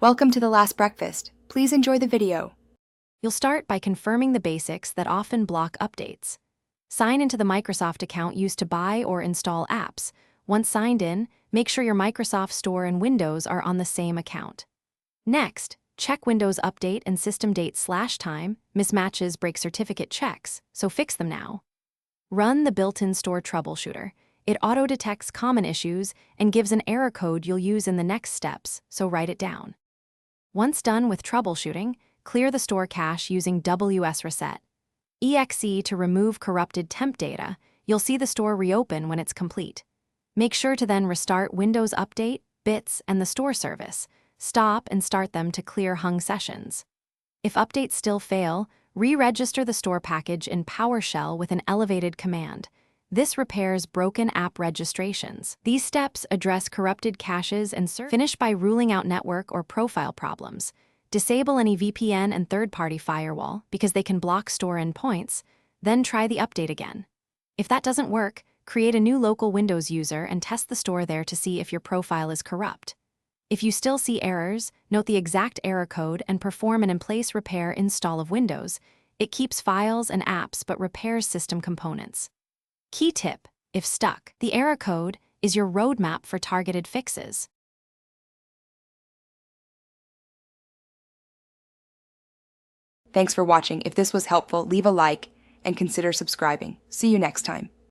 Welcome to The Last Breakfast. Please enjoy the video. You'll start by confirming the basics that often block updates. Sign into the Microsoft account used to buy or install apps. Once signed in, make sure your Microsoft Store and Windows are on the same account. Next, check Windows Update and System Date/time. Mismatches break certificate checks, so fix them now. Run the built-in store troubleshooter. It auto-detects common issues and gives an error code you'll use in the next steps, so write it down. Once done with troubleshooting, clear the store cache using WS Reset. EXE to remove corrupted temp data. You'll see the store reopen when it's complete. Make sure to then restart Windows Update, Bits, and the store service. Stop and start them to clear hung sessions. If updates still fail, re-register the store package in PowerShell with an elevated command. This repairs broken app registrations. These steps address corrupted caches and finish by ruling out network or profile problems. Disable any VPN and third-party firewall because they can block store endpoints. Then try the update again. If that doesn't work, create a new local Windows user and test the store there to see if your profile is corrupt. If you still see errors, note the exact error code and perform an in-place repair install of Windows. It keeps files and apps but repairs system components. Key tip: if stuck, the error code is your roadmap for targeted fixes. Thanks for watching. If this was helpful, leave a like and consider subscribing. See you next time.